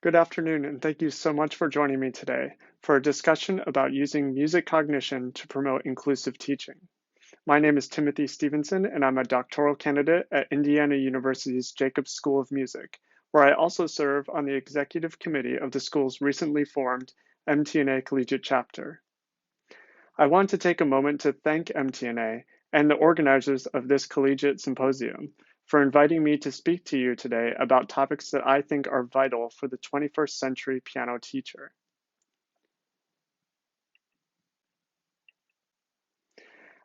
Good afternoon, and thank you so much for joining me today for a discussion about using music cognition to promote inclusive teaching. My name is Timothy Stevenson, and I'm a doctoral candidate at Indiana University's Jacobs School of Music, where I also serve on the executive committee of the school's recently formed MTNA Collegiate Chapter. I want to take a moment to thank MTNA and the organizers of this Collegiate Symposium for inviting me to speak to you today about topics that I think are vital for the 21st century piano teacher.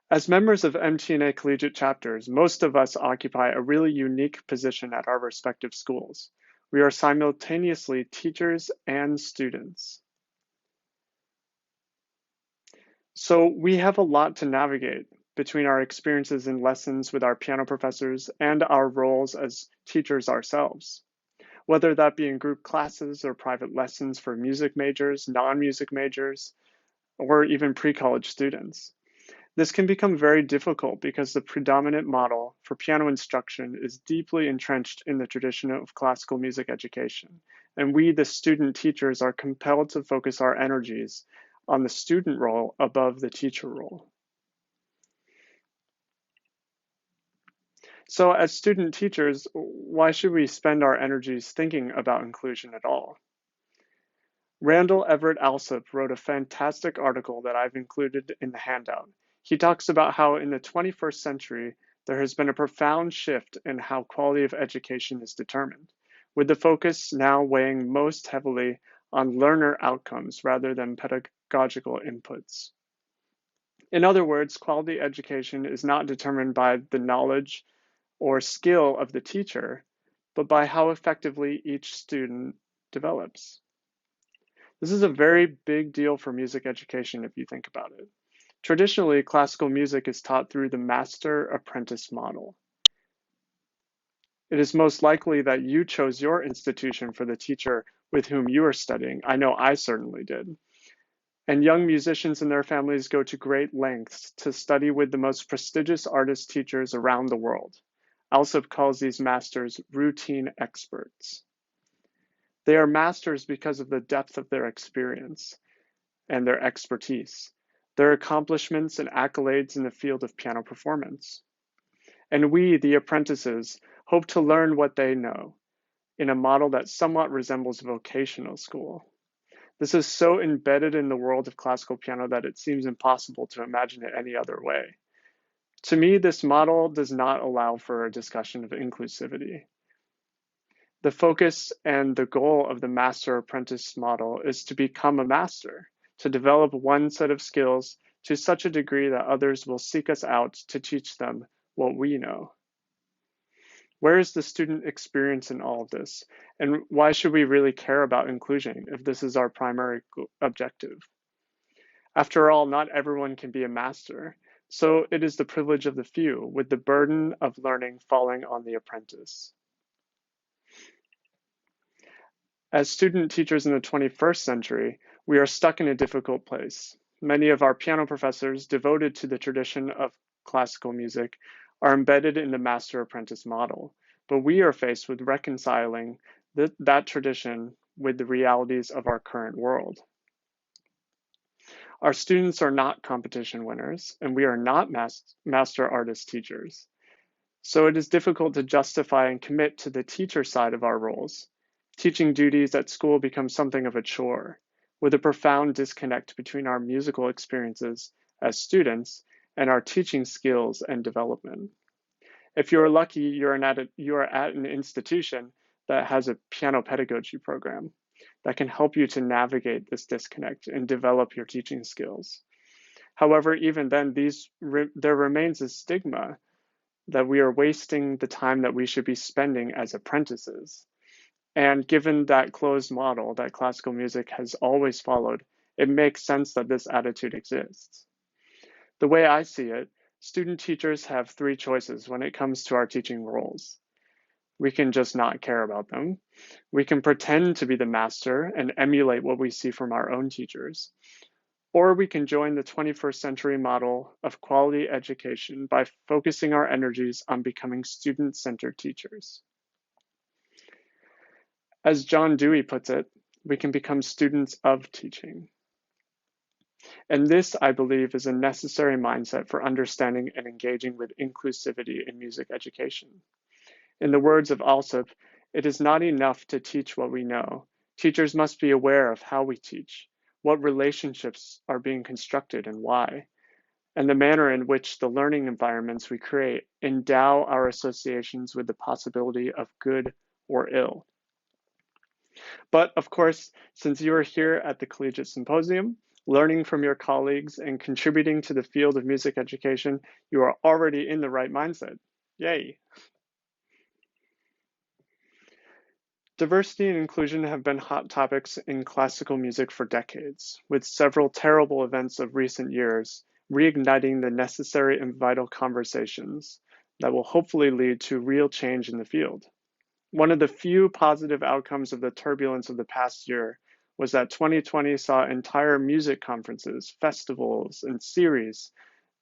As members of MTNA collegiate chapters, most of us occupy a really unique position at our respective schools. We are simultaneously teachers and students. So we have a lot to navigate between our experiences in lessons with our piano professors and our roles as teachers ourselves. Whether that be in group classes or private lessons for music majors, non-music majors, or even pre-college students. This can become very difficult because the predominant model for piano instruction is deeply entrenched in the tradition of classical music education, and we, the student teachers, are compelled to focus our energies on the student role above the teacher role. So as student teachers, why should we spend our energies thinking about inclusion at all? Randall Everett Alsop wrote a fantastic article that I've included in the handout. He talks about how in the 21st century, there has been a profound shift in how quality of education is determined, with the focus now weighing most heavily on learner outcomes rather than pedagogical inputs. In other words, quality education is not determined by the knowledge or skill of the teacher, but by how effectively each student develops. This is a very big deal for music education if you think about it. Traditionally, classical music is taught through the master-apprentice model. It is most likely that you chose your institution for the teacher with whom you are studying. I know I certainly did. And young musicians and their families go to great lengths to study with the most prestigious artist teachers around the world. Alsop calls these masters routine experts. They are masters because of the depth of their experience and their expertise, their accomplishments and accolades in the field of piano performance. And we, the apprentices, hope to learn what they know in a model that somewhat resembles vocational school. This is so embedded in the world of classical piano that it seems impossible to imagine it any other way. To me, this model does not allow for a discussion of inclusivity. The focus and the goal of the master-apprentice model is to become a master, to develop one set of skills to such a degree that others will seek us out to teach them what we know. Where is the student experience in all of this? And why should we really care about inclusion if this is our primary objective? After all, not everyone can be a master, so it is the privilege of the few, with the burden of learning falling on the apprentice. As student teachers in the 21st century, we are stuck in a difficult place. Many of our piano professors devoted to the tradition of classical music are embedded in the master-apprentice model, but we are faced with reconciling that tradition with the realities of our current world. Our students are not competition winners, and we are not master artist teachers. So it is difficult to justify and commit to the teacher side of our roles. Teaching duties at school become something of a chore, with a profound disconnect between our musical experiences as students and our teaching skills and development. If you're lucky, you are at an institution that has a piano pedagogy program that can help you to navigate this disconnect and develop your teaching skills. However, even then, there remains a stigma that we are wasting the time that we should be spending as apprentices. And given that closed model that classical music has always followed, it makes sense that this attitude exists. The way I see it, student teachers have three choices when it comes to our teaching roles. We can just not care about them. We can pretend to be the master and emulate what we see from our own teachers. Or we can join the 21st century model of quality education by focusing our energies on becoming student-centered teachers. As John Dewey puts it, we can become students of teaching. And this, I believe, is a necessary mindset for understanding and engaging with inclusivity in music education. In the words of Alsop, it is not enough to teach what we know. Teachers must be aware of how we teach, what relationships are being constructed and why, and the manner in which the learning environments we create endow our associations with the possibility of good or ill. But of course, since you are here at the Collegiate Symposium, learning from your colleagues and contributing to the field of music education, you are already in the right mindset. Yay! Diversity and inclusion have been hot topics in classical music for decades, with several terrible events of recent years reigniting the necessary and vital conversations that will hopefully lead to real change in the field. One of the few positive outcomes of the turbulence of the past year was that 2020 saw entire music conferences, festivals, and series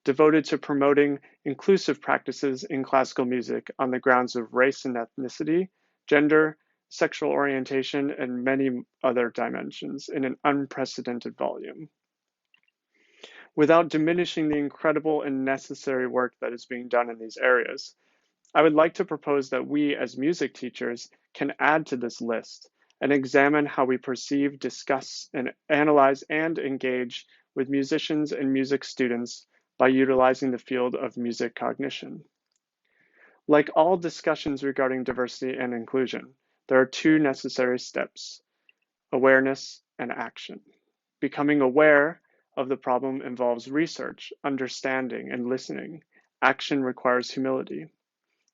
devoted to promoting inclusive practices in classical music on the grounds of race and ethnicity, gender, sexual orientation, and many other dimensions in an unprecedented volume. Without diminishing the incredible and necessary work that is being done in these areas, I would like to propose that we as music teachers can add to this list and examine how we perceive, discuss, and analyze and engage with musicians and music students by utilizing the field of music cognition. Like all discussions regarding diversity and inclusion, there are two necessary steps: awareness and action. Becoming aware of the problem involves research, understanding, and listening. Action requires humility,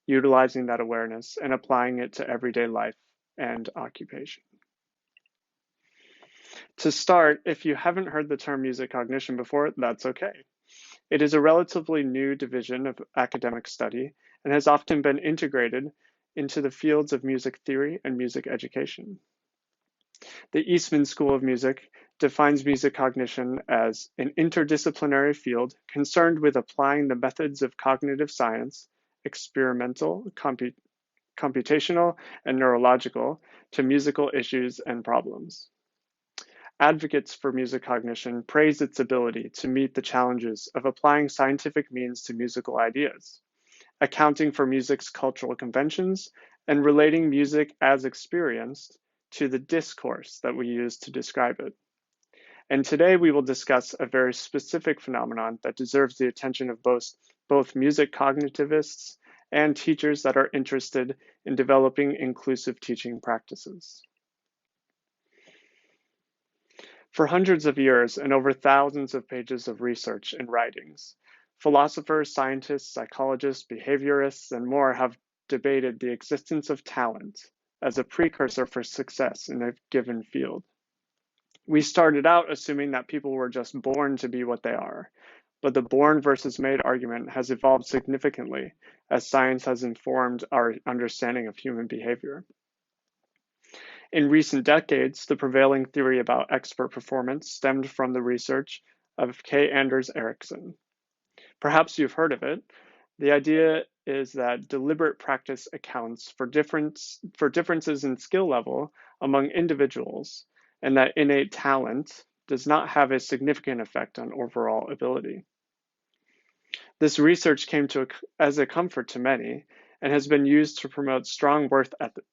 utilizing that awareness and applying it to everyday life and occupation. To start, if you haven't heard the term music cognition before, that's okay. It is a relatively new division of academic study and has often been integrated into the fields of music theory and music education. The Eastman School of Music defines music cognition as an interdisciplinary field concerned with applying the methods of cognitive science, experimental, computational, and neurological to musical issues and problems. Advocates for music cognition praise its ability to meet the challenges of applying scientific means to musical ideas, accounting for music's cultural conventions, and relating music as experienced to the discourse that we use to describe it. And today we will discuss a very specific phenomenon that deserves the attention of both music cognitivists and teachers that are interested in developing inclusive teaching practices. For hundreds of years and over thousands of pages of research and writings, philosophers, scientists, psychologists, behaviorists, and more have debated the existence of talent as a precursor for success in a given field. We started out assuming that people were just born to be what they are, but the born versus made argument has evolved significantly as science has informed our understanding of human behavior. In recent decades, the prevailing theory about expert performance stemmed from the research of K. Anders Ericsson. Perhaps you've heard of it. The idea is that deliberate practice accounts for differences in skill level among individuals, and that innate talent does not have a significant effect on overall ability. This research came as a comfort to many and has been used to promote strong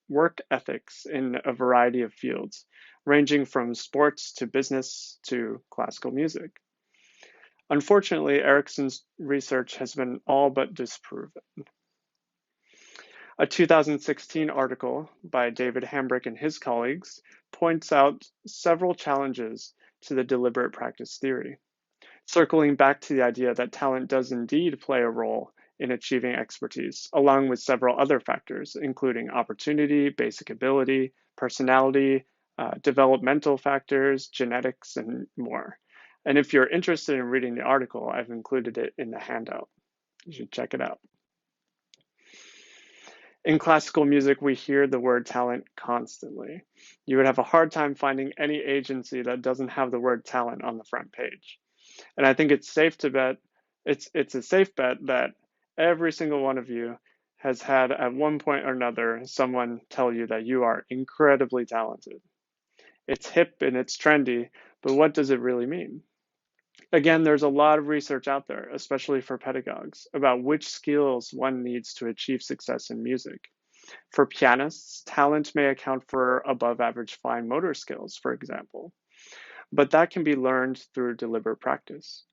work ethics in a variety of fields, ranging from sports to business to classical music. Unfortunately, Ericsson's research has been all but disproven. A 2016 article by David Hambrick and his colleagues points out several challenges to the deliberate practice theory, circling back to the idea that talent does indeed play a role in achieving expertise, along with several other factors, including opportunity, basic ability, personality, developmental factors, genetics, and more. And if you're interested in reading the article, I've included it in the handout. You should check it out. In classical music, we hear the word talent constantly. You would have a hard time finding any agency that doesn't have the word talent on the front page. And I think it's safe to bet, it's a safe bet that every single one of you has had at one point or another someone tell you that you are incredibly talented. It's hip and it's trendy, but what does it really mean? Again, there's a lot of research out there, especially for pedagogues, about which skills one needs to achieve success in music. For pianists, talent may account for above average fine motor skills, for example, but that can be learned through deliberate practice.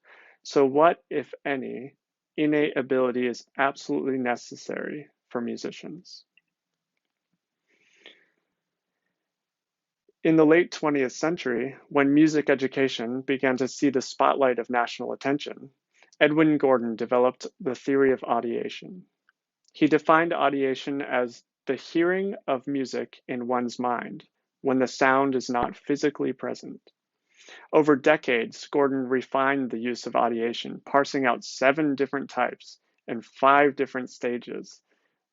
So what, if any, innate ability is absolutely necessary for musicians? In the late 20th century, when music education began to see the spotlight of national attention, Edwin Gordon developed the theory of audiation. He defined audiation as the hearing of music in one's mind when the sound is not physically present. Over decades, Gordon refined the use of audiation, parsing out 7 different types and 5 different stages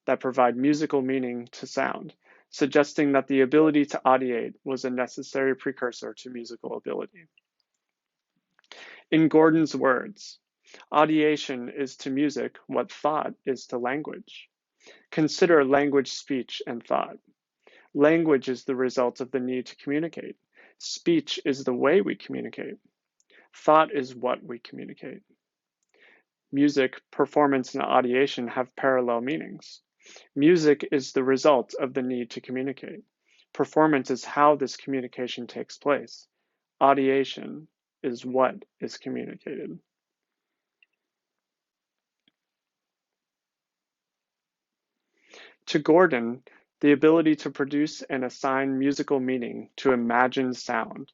that provide musical meaning to sound, suggesting that the ability to audiate was a necessary precursor to musical ability. In Gordon's words, audiation is to music what thought is to language. Consider language, speech, and thought. Language is the result of the need to communicate. Speech is the way we communicate. Thought is what we communicate. Music, performance, and audiation have parallel meanings. Music is the result of the need to communicate. Performance is how this communication takes place. Audiation is what is communicated. To Gordon, the ability to produce and assign musical meaning to imagined sound,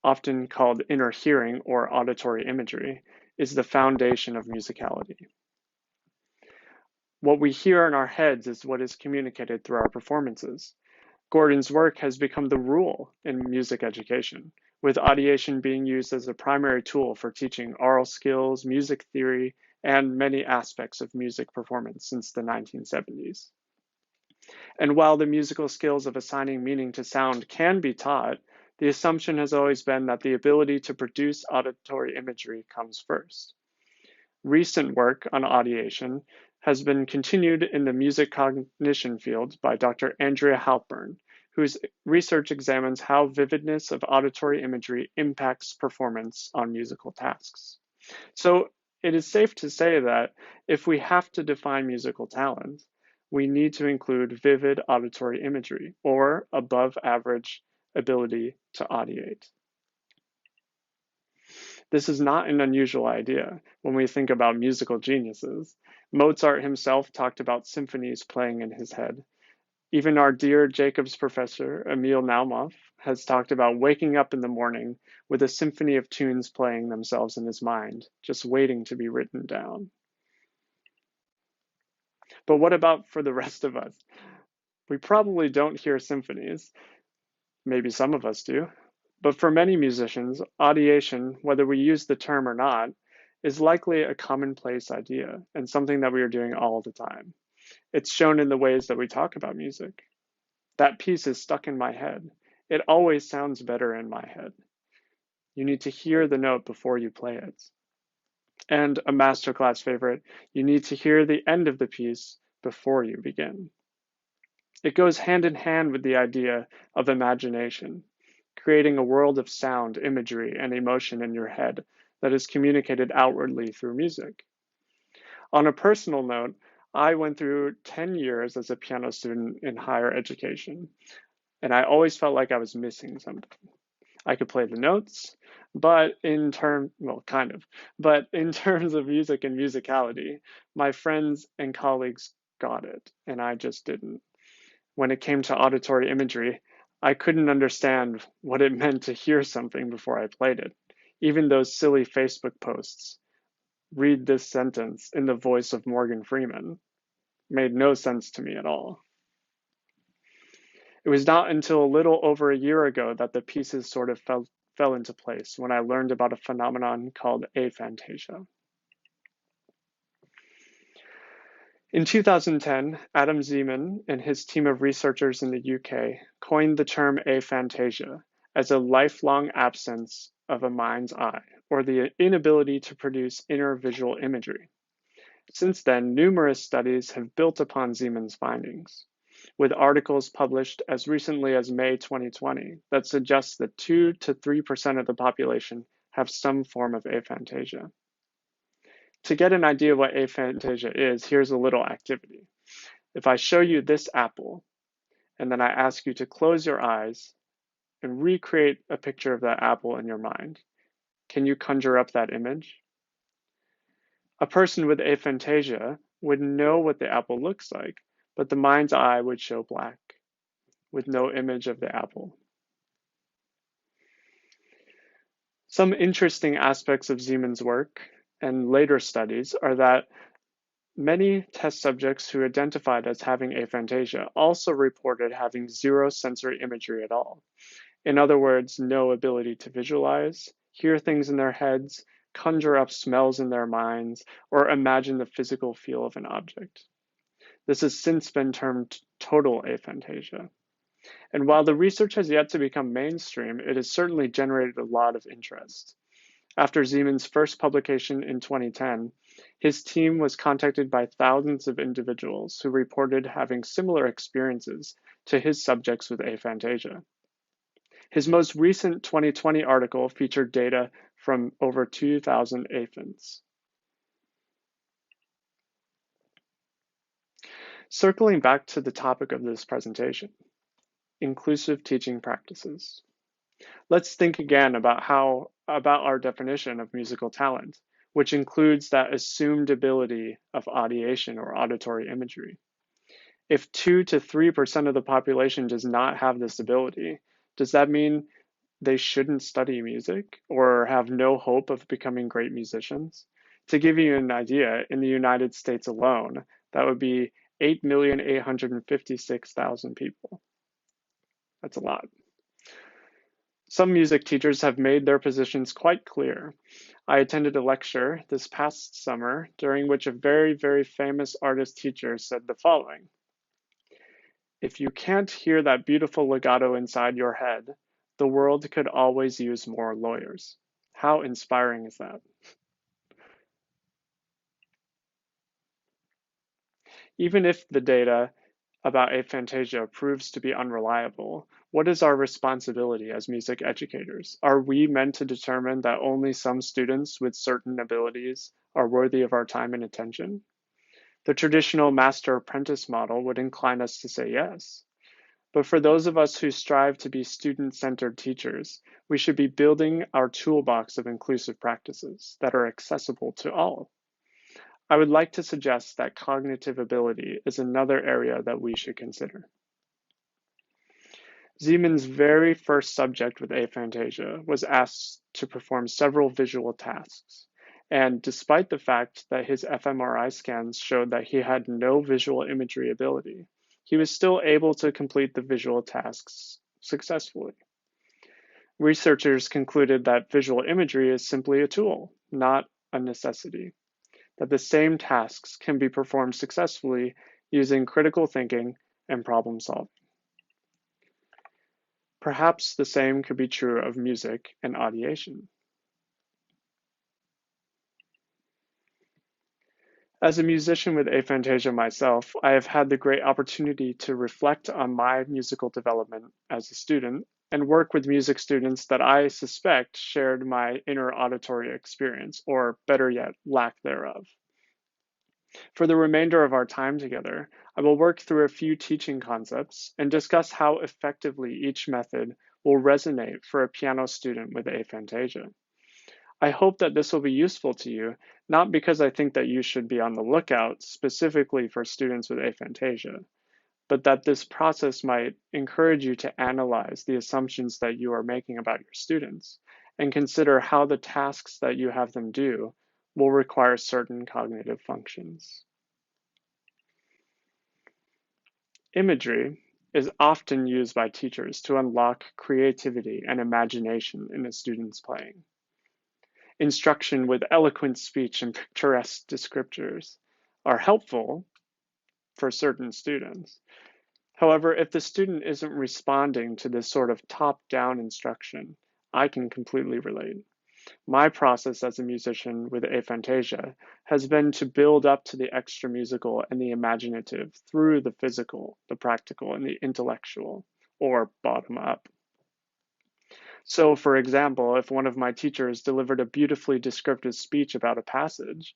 often called inner hearing or auditory imagery, is the foundation of musicality. What we hear in our heads is what is communicated through our performances. Gordon's work has become the rule in music education, with audiation being used as a primary tool for teaching aural skills, music theory, and many aspects of music performance since the 1970s. And while the musical skills of assigning meaning to sound can be taught, the assumption has always been that the ability to produce auditory imagery comes first. Recent work on audiation has been continued in the music cognition field by Dr. Andrea Halpern, whose research examines how vividness of auditory imagery impacts performance on musical tasks. So it is safe to say that if we have to define musical talent, we need to include vivid auditory imagery or above average ability to audiate. This is not an unusual idea when we think about musical geniuses. Mozart himself talked about symphonies playing in his head. Even our dear Jacobs professor, Emil Naumoff, has talked about waking up in the morning with a symphony of tunes playing themselves in his mind, just waiting to be written down. But what about for the rest of us? We probably don't hear symphonies. Maybe some of us do. But for many musicians, audiation, whether we use the term or not, is likely a commonplace idea and something that we are doing all the time. It's shown in the ways that we talk about music. That piece is stuck in my head. It always sounds better in my head. You need to hear the note before you play it. And a masterclass favorite, you need to hear the end of the piece before you begin. It goes hand in hand with the idea of imagination, creating a world of sound, imagery, and emotion in your head that is communicated outwardly through music. On a personal note, I went through 10 years as a piano student in higher education, and I always felt like I was missing something. I could play the notes, but in terms of music and musicality, my friends and colleagues got it, and I just didn't. When it came to auditory imagery, I couldn't understand what it meant to hear something before I played it. Even those silly Facebook posts, read this sentence in the voice of Morgan Freeman, made no sense to me at all. It was not until a little over a year ago that the pieces sort of fell into place when I learned about a phenomenon called aphantasia. In 2010, Adam Zeman and his team of researchers in the UK coined the term aphantasia as a lifelong absence of a mind's eye, or the inability to produce inner visual imagery. Since then, numerous studies have built upon Siemens' findings, with articles published as recently as May 2020 that suggest that 2 to 3% of the population have some form of aphantasia. To get an idea of what aphantasia is, here's a little activity. If I show you this apple, and then I ask you to close your eyes and recreate a picture of that apple in your mind, can you conjure up that image? A person with aphantasia would know what the apple looks like, but the mind's eye would show black, with no image of the apple. Some interesting aspects of Siemens' work and later studies are that many test subjects who identified as having aphantasia also reported having zero sensory imagery at all. In other words, no ability to visualize, hear things in their heads, conjure up smells in their minds, or imagine the physical feel of an object. This has since been termed total aphantasia. And while the research has yet to become mainstream, it has certainly generated a lot of interest. After Siemens' first publication in 2010, his team was contacted by thousands of individuals who reported having similar experiences to his subjects with aphantasia. His most recent 2020 article featured data from over 2,000 aphants. Circling back to the topic of this presentation, inclusive teaching practices. Let's think again about our definition of musical talent, which includes that assumed ability of audiation or auditory imagery. If 2 to 3% of the population does not have this ability, does that mean they shouldn't study music or have no hope of becoming great musicians? To give you an idea, in the United States alone, that would be 8,856,000 people. That's a lot. Some music teachers have made their positions quite clear. I attended a lecture this past summer during which a very, very famous artist teacher said the following: "If you can't hear that beautiful legato inside your head, the world could always use more lawyers." How inspiring is that? Even if the data about aphantasia proves to be unreliable, what is our responsibility as music educators? Are we meant to determine that only some students with certain abilities are worthy of our time and attention? The traditional master-apprentice model would incline us to say yes. But for those of us who strive to be student-centered teachers, we should be building our toolbox of inclusive practices that are accessible to all. I would like to suggest that cognitive ability is another area that we should consider. Siemens' very first subject with aphantasia was asked to perform several visual tasks, and despite the fact that his fMRI scans showed that he had no visual imagery ability, he was still able to complete the visual tasks successfully. Researchers concluded that visual imagery is simply a tool, not a necessity, that the same tasks can be performed successfully using critical thinking and problem solving. Perhaps the same could be true of music and ideation. As a musician with aphantasia myself, I have had the great opportunity to reflect on my musical development as a student and work with music students that I suspect shared my inner auditory experience, or better yet, lack thereof. For the remainder of our time together, I will work through a few teaching concepts and discuss how effectively each method will resonate for a piano student with aphantasia. I hope that this will be useful to you, not because I think that you should be on the lookout specifically for students with aphantasia, but that this process might encourage you to analyze the assumptions that you are making about your students and consider how the tasks that you have them do will require certain cognitive functions. Imagery is often used by teachers to unlock creativity and imagination in a student's playing. Instruction with eloquent speech and picturesque descriptors are helpful for certain students. However, if the student isn't responding to this sort of top-down instruction, I can completely relate. My process as a musician with aphantasia has been to build up to the extra musical and the imaginative through the physical, the practical, and the intellectual, or bottom up. So, for example, if one of my teachers delivered a beautifully descriptive speech about a passage,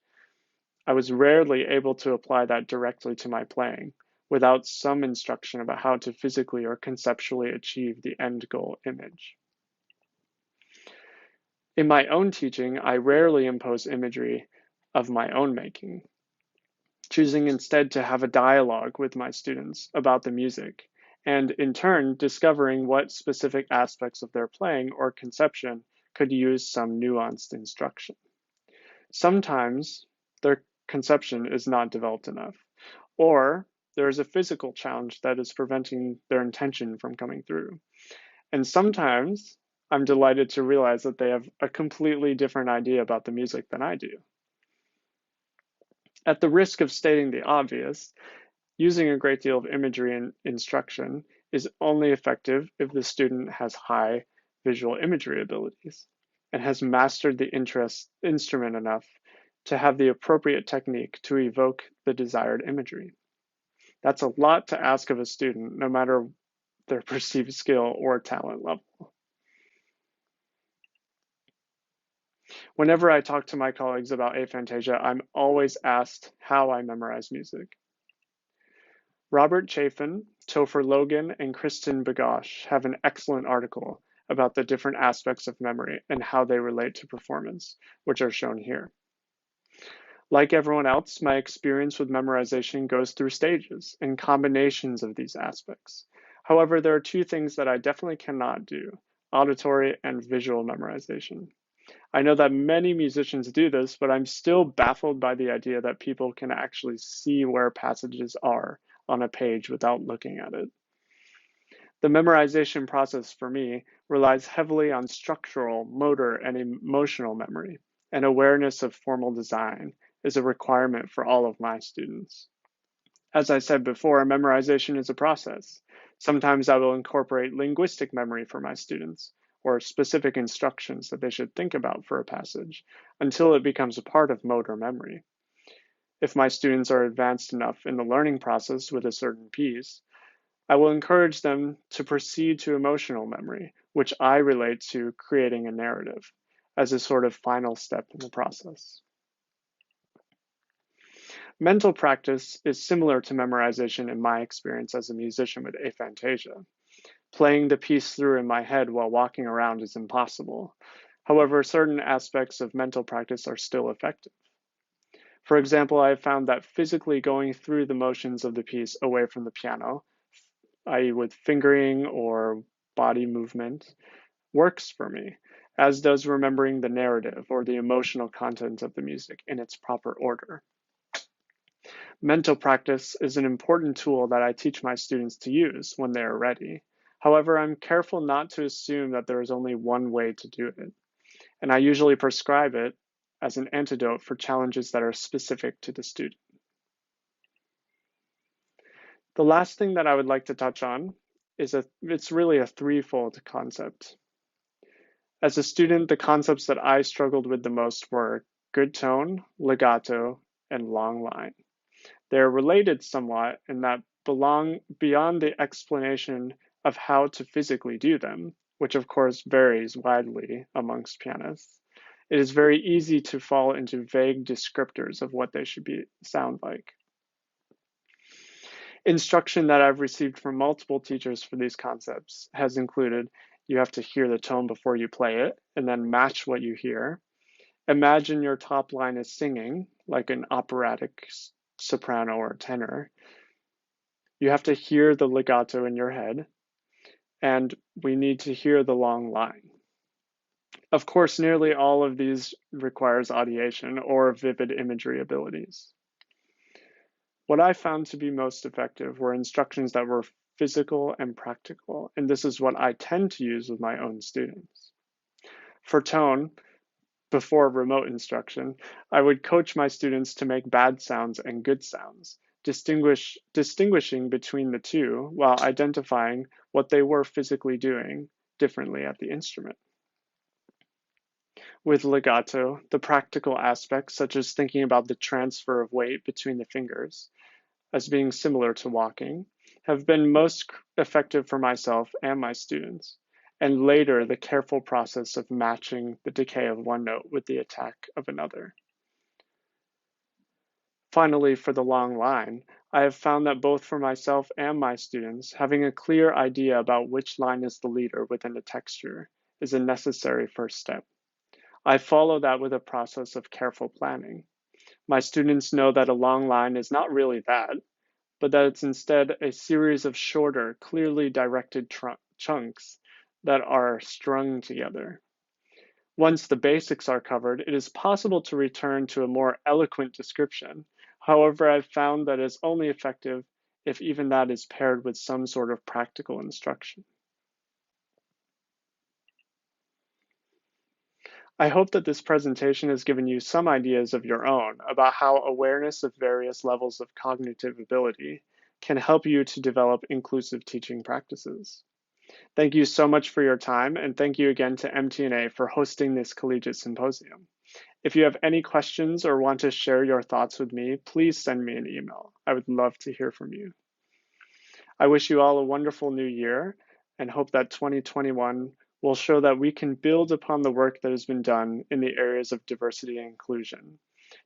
I was rarely able to apply that directly to my playing without some instruction about how to physically or conceptually achieve the end goal image. In my own teaching, I rarely impose imagery of my own making, choosing instead to have a dialogue with my students about the music, and in turn, discovering what specific aspects of their playing or conception could use some nuanced instruction. Sometimes their conception is not developed enough, or there is a physical challenge that is preventing their intention from coming through. And sometimes I'm delighted to realize that they have a completely different idea about the music than I do. At the risk of stating the obvious, using a great deal of imagery in instruction is only effective if the student has high visual imagery abilities and has mastered the instrument enough to have the appropriate technique to evoke the desired imagery. That's a lot to ask of a student, no matter their perceived skill or talent level. Whenever I talk to my colleagues about aphantasia, I'm always asked how I memorize music. Robert Chafin, Topher Logan, and Kristen Bagosh have an excellent article about the different aspects of memory and how they relate to performance, which are shown here. Like everyone else, my experience with memorization goes through stages and combinations of these aspects. However, there are two things that I definitely cannot do: auditory and visual memorization. I know that many musicians do this, but I'm still baffled by the idea that people can actually see where passages are on a page without looking at it. The memorization process for me relies heavily on structural, motor, and emotional memory, and awareness of formal design is a requirement for all of my students. As I said before, memorization is a process. Sometimes I will incorporate linguistic memory for my students, or specific instructions that they should think about for a passage, until it becomes a part of motor memory. If my students are advanced enough in the learning process with a certain piece, I will encourage them to proceed to emotional memory, which I relate to creating a narrative as a sort of final step in the process. Mental practice is similar to memorization in my experience as a musician with aphantasia. Playing the piece through in my head while walking around is impossible. However, certain aspects of mental practice are still effective. For example, I have found that physically going through the motions of the piece away from the piano, i.e. with fingering or body movement, works for me, as does remembering the narrative or the emotional content of the music in its proper order. Mental practice is an important tool that I teach my students to use when they are ready. However, I'm careful not to assume that there is only one way to do it, and I usually prescribe it as an antidote for challenges that are specific to the student. The last thing that I would like to touch on is it's really a threefold concept. As a student, the concepts that I struggled with the most were good tone, legato, and long line. They're related somewhat in that belong beyond the explanation of how to physically do them, which of course varies widely amongst pianists. It is very easy to fall into vague descriptors of what they should sound like. Instruction that I've received from multiple teachers for these concepts has included: you have to hear the tone before you play it, and then match what you hear. Imagine your top line is singing, like an operatic soprano or tenor. You have to hear the legato in your head, and we need to hear the long line. Of course, nearly all of these requires ideation or vivid imagery abilities. What I found to be most effective were instructions that were physical and practical, and this is what I tend to use with my own students. For tone, before remote instruction, I would coach my students to make bad sounds and good sounds, distinguishing between the two while identifying what they were physically doing differently at the instrument. With legato, the practical aspects, such as thinking about the transfer of weight between the fingers as being similar to walking, have been most effective for myself and my students. And later, the careful process of matching the decay of one note with the attack of another. Finally, for the long line, I have found that both for myself and my students, having a clear idea about which line is the leader within a texture is a necessary first step. I follow that with a process of careful planning. My students know that a long line is not really that, but that it's instead a series of shorter, clearly directed chunks that are strung together. Once the basics are covered, it is possible to return to a more eloquent description. However, I've found that it's only effective if even that is paired with some sort of practical instruction. I hope that this presentation has given you some ideas of your own about how awareness of various levels of cognitive ability can help you to develop inclusive teaching practices. Thank you so much for your time, and thank you again to MTNA for hosting this Collegiate Symposium. If you have any questions or want to share your thoughts with me, please send me an email. I would love to hear from you. I wish you all a wonderful new year and hope that 2021 will show that we can build upon the work that has been done in the areas of diversity and inclusion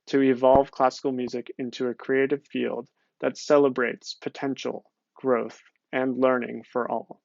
to evolve classical music into a creative field that celebrates potential, growth, and learning for all.